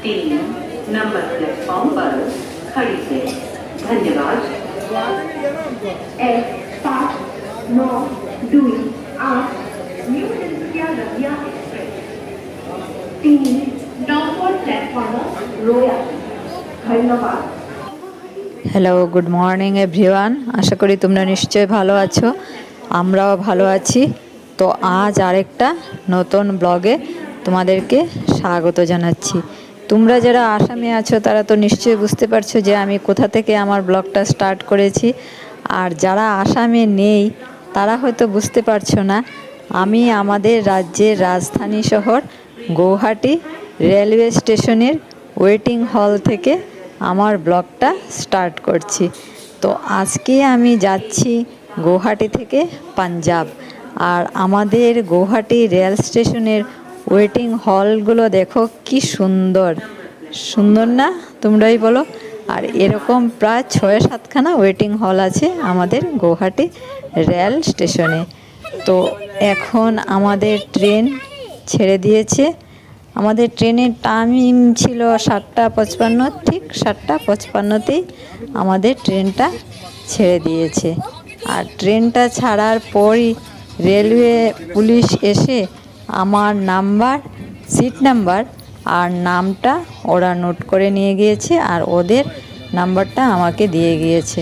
3 number platform पर खड़ी है। धन्यवाद। 1-7-9-2-8 নিউ তিনসুকিয়া রাজিয়া এক্সপ্রেস 3 নম্বর প্ল্যাটফর্ম রোয়া। ধন্যবাদ। Hello, good morning everyone. আশা করি তোমরা নিশ্চয়ই ভালো আছো, আমরাও ভালো আছি। তো আজ আরেকটা নতুন ব্লগে তোমাদেরকে স্বাগত জানাচ্ছি। তোমরা যারা আসামে আছো তারা তো নিশ্চয়ই বুঝতে পারছো যে আমি কোথা থেকে আমার ব্লগটা স্টার্ট করেছি। আর যারা আসামে নেই তারা হয়তো বুঝতে পারছো না, আমি আমাদের রাজ্যের রাজধানী শহর গৌহাটি রেলওয়ে স্টেশনের ওয়েটিং হল থেকে আমার ব্লগটা স্টার্ট করছি। তো আজকে আমি যাচ্ছি গৌহাটি থেকে পাঞ্জাব। আর আমাদের গৌহাটি রেল স্টেশনের ওয়েটিং হলগুলো দেখো কি সুন্দর সুন্দর না, তোমরাই বলো। আর এরকম প্রায় 6-7খানা ওয়েটিং হল আছে আমাদের গৌহাটি রেল স্টেশনে। তো এখন আমাদের ট্রেন ছেড়ে দিয়েছে। আমাদের ট্রেনের টাইমিং ছিল 7:55, ঠিক 7:55তেই আমাদের ট্রেনটা ছেড়ে দিয়েছে। আর ট্রেনটা ছাড়ার পরই রেলওয়ে পুলিশ এসে আমার নাম্বার, সিট নাম্বার আর নামটা ওরা নোট করে নিয়ে গিয়েছে, আর ওদের নাম্বারটা আমাকে দিয়ে গিয়েছে।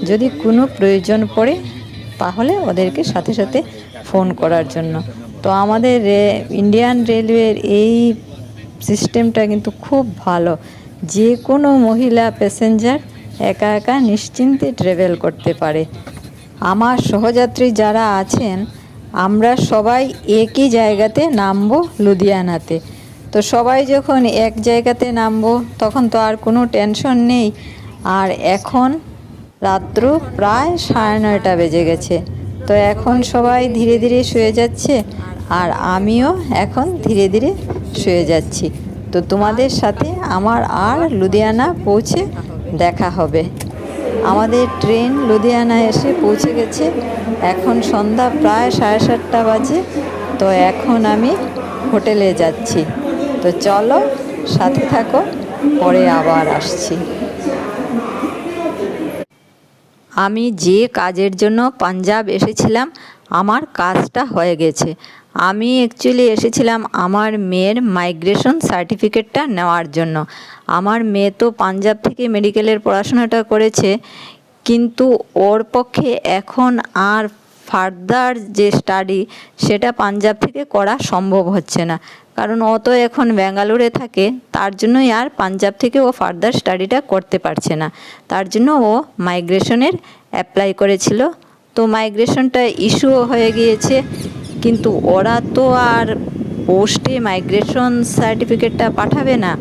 যদি কোনো প্রয়োজন পড়ে তাহলে ওদেরকে সাথে সাথে ফোন করার জন্য। তো আমাদের ইন্ডিয়ান রেলওয়ের এই সিস্টেমটা কিন্তু খুব ভালো। যে কোনো মহিলা প্যাসেঞ্জার একা একা নিশ্চিন্তে ট্রাভেল করতে পারে। আমার সহযাত্রী যারা আছেন আমরা সবাই একই জায়গাতে নামবো, লুধিয়ানাতে। তো সবাই যখন এক জায়গাতে নামবো তখন তো আর কোনো টেনশন নেই। আর এখন রাত্র প্রায় 9:30 বেজে গেছে। তো এখন সবাই ধীরে ধীরে শুয়ে যাচ্ছে, আর আমিও এখন ধীরে ধীরে শুয়ে যাচ্ছি। তো তোমাদের সাথে আমার আর লুধিয়ানা পৌঁছে দেখা হবে। আমাদের ট্রেন লুধিয়ানা এসে পৌঁছে গেছে। এখন সন্ধ্যা প্রায় 7:30 বাজে। তো এখন আমি হোটেলে যাচ্ছি। তো চলো সাথে থাকো, পরে আবার আসছি। আমি যে কাজের জন্য পাঞ্জাব এসেছিলাম আমার কাজটা হয়ে গেছে। আমি অ্যাকচুয়ালি এসেছিলাম আমার মেয়ের মাইগ্রেশন সার্টিফিকেটটা নেওয়ার জন্য। আমার মেয়ে তো পাঞ্জাব থেকে মেডিকেলের পড়াশোনাটা করেছে, কিন্তু ওর পক্ষে এখন আর ফার্দার যে স্টাডি সেটা পাঞ্জাব থেকে করা সম্ভব হচ্ছে না, কারণ ও তো এখন ব্যাঙ্গালোরে থাকে। তার জন্যই আর পাঞ্জাব থেকে ও ফার্দার স্টাডিটা করতে পারছে না। তার জন্য ও মাইগ্রেশনের অ্যাপ্লাই করেছিল। তো মাইগ্রেশনটা ইস্যুও হয়ে গিয়েছে, কিন্তু ওরা তো আর পোস্টে মাইগ্রেশন সার্টিফিকেটটা পাঠাবে না।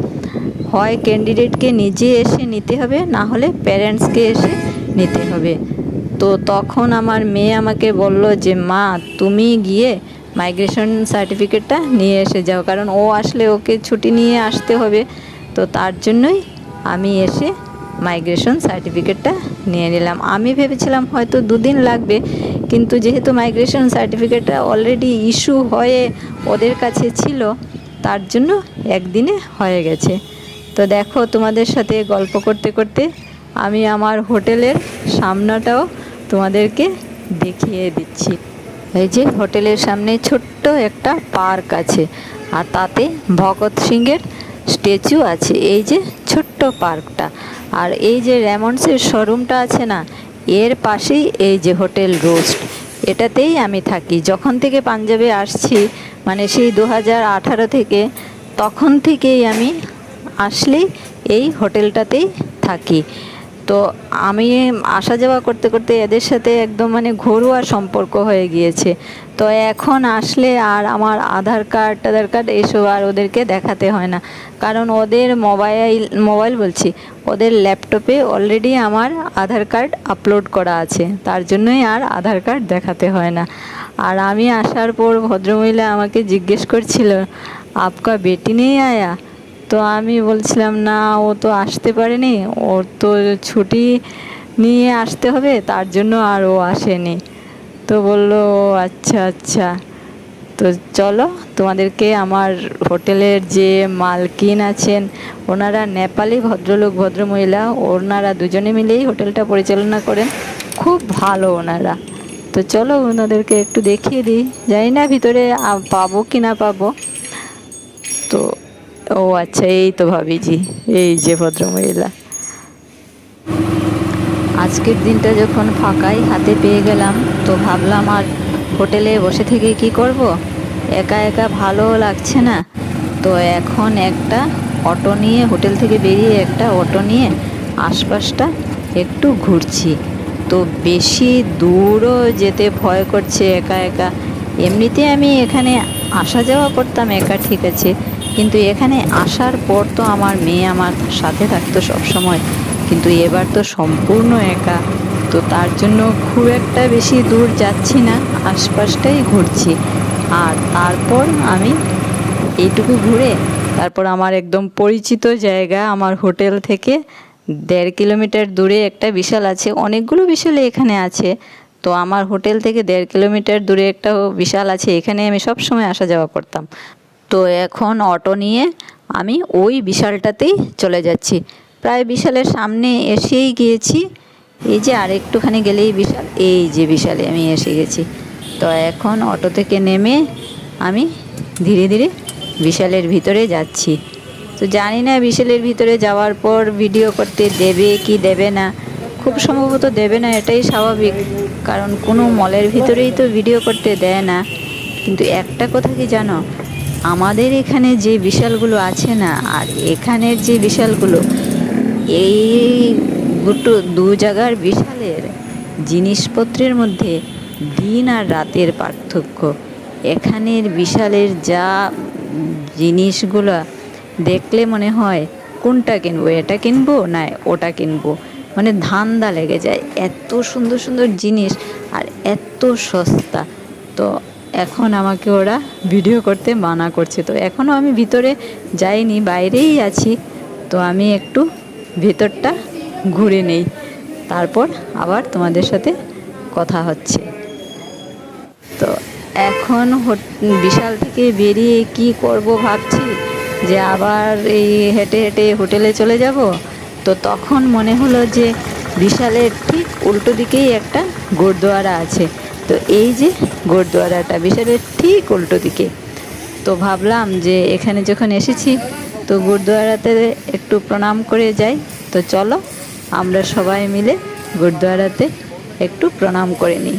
হয় ক্যান্ডিডেটকে নিজে এসে নিতে হবে, না হলে প্যারেন্টসকে এসে নিতে হবে। তো তখন আমার মেয়ে আমাকে বলল যে মা তুমি গিয়ে মাইগ্রেশন সার্টিফিকেটটা নিয়ে এসে যাও, কারণ ও আসলে ওকে ছুটি নিয়ে আসতে হবে। তো তার জন্যই আমি এসে মাইগ্রেশন সার্টিফিকেটটা নিয়ে নিলাম। আমি ভেবেছিলাম হয়তো 2 দিন লাগবে, কিন্তু যেহেতু মাইগ্রেশন সার্টিফিকেটটা অলরেডি ইস্যু হয়ে ওদের কাছে ছিল, তার জন্য একদিনে হয়ে গেছে। তো দেখো তোমাদের সাথে গল্প করতে করতে আমি আমার হোটেলের সামনাটাও তোমাদেরকে দেখিয়ে দিচ্ছি। এই যে হোটেলের সামনে ছোট্ট একটা পার্ক আছে, আর তাতে ভগৎ সিংয়ের স্ট্যাচু আছে। এই যে ছোট্ট পার্কটা, আর এই যে রেমন্ডসের শোরুমটা আছে না, এর পাশেই এই যে হোটেল রোস্ট, এটাতেই আমি থাকি। যখন থেকে পাঞ্জাবে আসছি, মানে সেই 2018 থেকে, তখন থেকেই আমি আসলেই এই হোটেলটাতেই থাকি। তো আমি আসা যাওয়া করতে করতে এদের সাথে একদম মানে ঘরোয়া সম্পর্ক হয়ে গিয়েছে। তো এখন আসলে আর আমার আধার কার্ড এসব আর ওদেরকে দেখাতে হয় না, কারণ ওদের মোবাইল বলছি, ওদের ল্যাপটপে অলরেডি আমার আধার কার্ড আপলোড করা আছে। তার জন্যই আর আধার কার্ড দেখাতে হয় না। আর আমি আসার পর ভদ্রমহিলা আমাকে জিজ্ঞেস করছিল আপকা বেটি নেই আয়া। তো আমি বলছিলাম না, ও তো আসতে পারেনি, ওর তো ছুটি নিয়ে আসতে হবে, তার জন্য আর ও আসেনি। তো বললো আচ্ছা আচ্ছা। তো চলো তোমাদেরকে আমার হোটেলের যে মালকিন আছেন, ওনারা নেপালি ভদ্রলোক ভদ্রমহিলা, ওনারা দুজনে মিলেই হোটেলটা পরিচালনা করেন, খুব ভালো ওনারা। তো চলো ওনাদেরকে একটু দেখিয়ে দিই, জানি না ভিতরে পাবো কি না পাবো। তো ও আচ্ছা, এই তো ভাবিজি, এই যে ভদ্রমহিলা। আজকের দিনটা যখন ফাঁকাই হাতে পেয়ে গেলাম, তো ভাবলাম আর হোটেলে বসে থেকে কি করব, একা একা ভালো লাগছে না। তো এখন একটা অটো নিয়ে, হোটেল থেকে বেরিয়ে একটা অটো নিয়ে আশপাশটা একটু ঘুরছি। তো বেশি দূরও যেতে ভয় করছে একা একা। এমনিতে আমি এখানে আসা যাওয়া করতাম একা, ঠিক আছে, কিন্তু এখানে আসার পর তো আমার মেয়ে আমার সাথে থাকতো সব সময়, কিন্তু এবার তো সম্পূর্ণ একা। তো তার জন্য খুব একটা বেশি দূর যাচ্ছি না, আশপাশটাই ঘুরছি। আর তারপর আমি এইটুকু ঘুরে তারপর আমার একদম পরিচিত জায়গা, আমার হোটেল থেকে 1.5 কিলোমিটার দূরে একটা বিশাল আছে, অনেকগুলো বিশাল এখানে আছে। তো আমার হোটেল থেকে 1.5 কিলোমিটার দূরে একটা বিশাল আছে, এখানে আমি সব সময় আসা যাওয়া করতাম। তো এখন অটো নিয়ে আমি ওই বিশালটাতেই চলে যাচ্ছি। প্রায় বিশালের সামনে এসেই গিয়েছি। এই যে আর একটুখানি গেলেই বিশাল, এই যে বিশালে আমি এসে গেছি। তো এখন অটো থেকে নেমে আমি ধীরে ধীরে বিশালের ভিতরে যাচ্ছি। তো জানি না বিশালের ভিতরে যাওয়ার পর ভিডিও করতে দেবে কি দেবে না, খুব সম্ভবত দেবে না, এটাই স্বাভাবিক, কারণ কোনো মলের ভিতরেই তো ভিডিও করতে দেয় না। কিন্তু একটা কথা কি জানো, আমাদের এখানে যে বিশালগুলো আছে না, আর এখানের যে বিশালগুলো, এই দু জায়গার বিশালের জিনিসপত্রের মধ্যে দিন আর রাতের পার্থক্য। এখানের বিশালের যা জিনিসগুলো দেখলে মনে হয় কোনটা কিনবো, এটা কিনবো না ওটা কিনবো, মানে ধান্দা লেগে যায়, এত সুন্দর সুন্দর জিনিস আর এত সস্তা। তো এখন আমাকে ওরা ভিডিও করতে মানা করছে, তো এখনও আমি ভিতরে যাইনি, বাইরেই আছি। তো আমি একটু ভেতরটা ঘুরে নেই, তারপর আবার তোমাদের সাথে কথা হচ্ছে। তো এখন বিশাল থেকে বেরিয়ে কি করব ভাবছি, যে আবার এই হেঁটে হেঁটে হোটেলে চলে যাব। তো তখন মনে হলো যে বিশালের ঠিক উল্টো দিকেই একটা গুরুদুয়ারা আছে। তো এই যে গুরুদুয়ারাটা বিশালের ঠিক উল্টো দিকে। তো ভাবলাম যে এখানে যখন এসেছি, তো গুরুদুয়ারাতে একটু প্রণাম করে যাই। তো চলো আমরা সবাই মিলে গুরুদুয়ারাতে একটু প্রণাম করে নিই।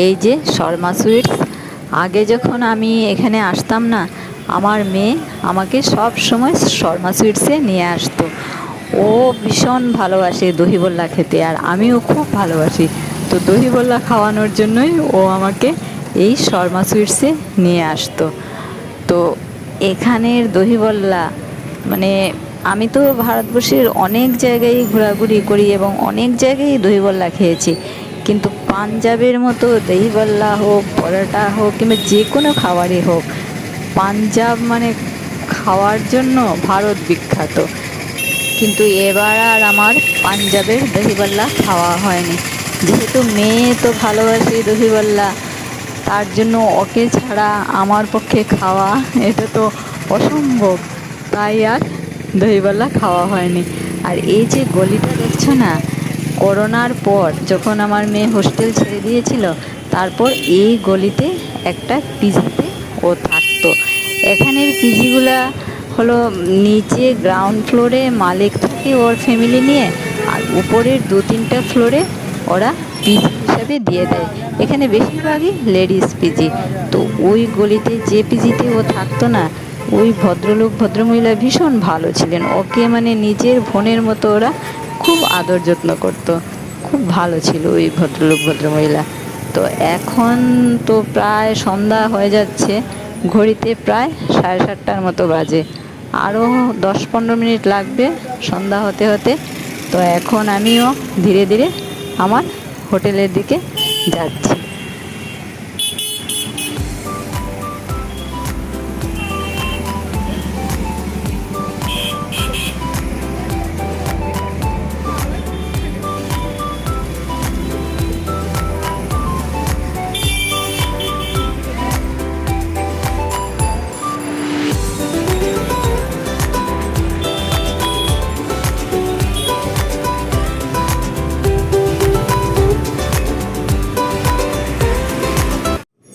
এই যে শর্মা সুইটস, আগে যখন আমি এখানে আসতাম না, আমার মেয়ে আমাকে সব সময় শর্মা সুইটসে নিয়ে আসতো। ও ভীষণ ভালোবাসে দহিবল্লা খেতে, আর আমিও খুব ভালোবাসি। তো দহিবল্লা খাওয়ানোর জন্যই ও আমাকে এই শর্মা সুইটসে নিয়ে আসতো। তো এখানের দহিবল্লা, মানে আমি তো ভারতবর্ষের অনেক জায়গায় ঘোরাঘুরি করি এবং অনেক জায়গায় দহিবল্লা খেয়েছি, কিন্তু পাঞ্জাবের মতো দহিবল্লা হোক, পরোটা হোক, কিংবা যে কোনো খাবারই হোক, পাঞ্জাব মানে খাওয়ার জন্য ভারত বিখ্যাত। কিন্তু এবার আর আমার পাঞ্জাবের দহিবল্লা খাওয়া হয়নি, যেহেতু মেয়ে তো ভালোবাসে দহিবল্লা, তার জন্য ওকে ছাড়া আমার পক্ষে খাওয়া এটা তো অসম্ভব, তাই আর দইবড়া খাওয়া হয়নি। আর এই যে গলিটা দেখছো না, করোনার পর যখন আমার মেয়ে হোস্টেল ছেড়ে দিয়েছিল, তারপর এই গলিতে একটা পিজিতে ও থাকতো। এখানের পিজিগুলা হলো নিচে গ্রাউন্ড ফ্লোরে মালিক থাকে ওর ফ্যামিলি নিয়ে, আর উপরের 2-3টা ফ্লোরে ওরা পিজি হিসাবে দিয়ে দেয়। এখানে বেশিরভাগই লেডিস পিজি। তো ওই গলিতে যে পিজিতে ও থাকতো না, ওই ভদ্রলোক ভদ্রমহিলা ভীষণ ভালো ছিলেন, ওকে মানে নিজের বোনের মতো ওরা খুব আদর যত্ন করতো। খুব ভালো ছিল ওই ভদ্রলোক ভদ্রমহিলা। তো এখন তো প্রায় সন্ধ্যা হয়ে যাচ্ছে, ঘড়িতে প্রায় 7:30টার মতো বাজে, আরও 10-15 মিনিট লাগবে সন্ধ্যা হতে হতে। তো এখন আমিও ধীরে ধীরে আমার হোটেলের দিকে যাচ্ছি।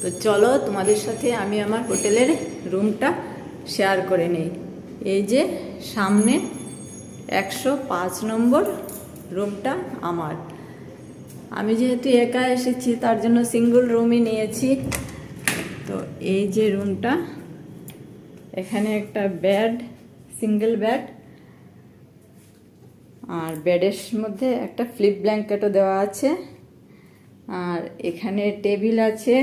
তো চলো তোমাদের সাথে আমি আমার হোটেলের রুমটা শেয়ার করে নিই। এই যে সামনে 105 নম্বর রুমটা আমার। আমি যেহেতু একা এসেছি তার জন্য সিঙ্গল রুমই নিয়েছি। তো এই যে রুমটা, এখানে একটা বেড, সিঙ্গেল বেড, আর বেডের মধ্যে একটা ফ্লিপ ব্ল্যাঙ্কেটও দেওয়া আছে। আর এখানে টেবিল আছে,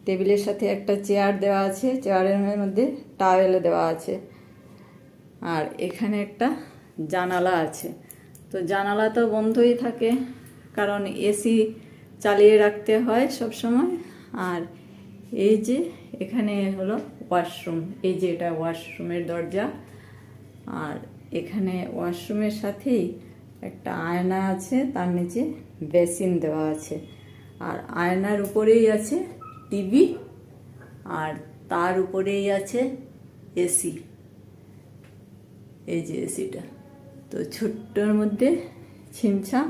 টেবিলের সাথে একটা চেয়ার দেওয়া আছে, চেয়ারের মধ্যে টাওয়েলও দেওয়া আছে। আর এখানে একটা জানালা আছে। তো জানালা তো বন্ধই থাকে, কারণ এসি চালিয়ে রাখতে হয় সব সময়। আর এই যে এখানে হলো ওয়াশরুম, এই যে এটা ওয়াশরুমের দরজা। আর এখানে ওয়াশরুমের সাথেই একটা আয়না আছে, তার নিচে বেসিন দেওয়া আছে। আর আয়নার উপরেই আছে টিভি, আর তার উপরেই আছে এসি, এই যে এসিটা। তো ছোট্টর মধ্যে ছিমছাম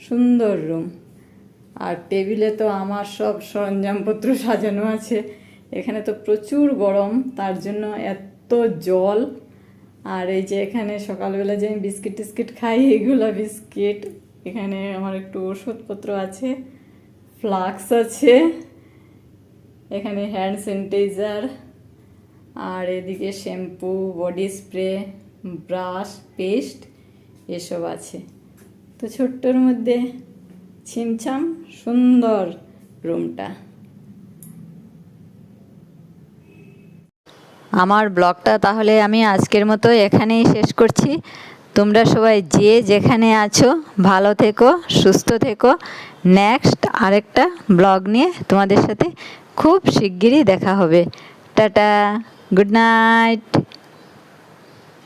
সুন্দর রুম। আর টেবিলে তো আমার সব সরঞ্জামপত্র সাজানো আছে। এখানে তো প্রচুর গরম, তার জন্য এত জল। আর এই যে এখানে সকালবেলা যে আমি বিস্কিট টিস্কিট খাই, এগুলো বিস্কিট। এখানে আমার একটু ওষুধপত্র আছে, ফ্লাক্স আছে, এখানে হ্যান্ড স্যানিটাইজার, আর এদিকে shampoo, body spray, brush, paste এসব আছে। তো ছোট্টর মধ্যে ছিমছাম সুন্দর রুমটা। আমার ব্লগটা তাহলে আমি আজকের মতো এখানেই শেষ করছি। তোমরা সবাই যে যেখানে আছো ভালো থেকো, সুস্থ থেকো। নেক্সট আরেকটা ব্লগ নিয়ে তোমাদের সাথে খুব শিগগিরই দেখা হবে। Tata, good night.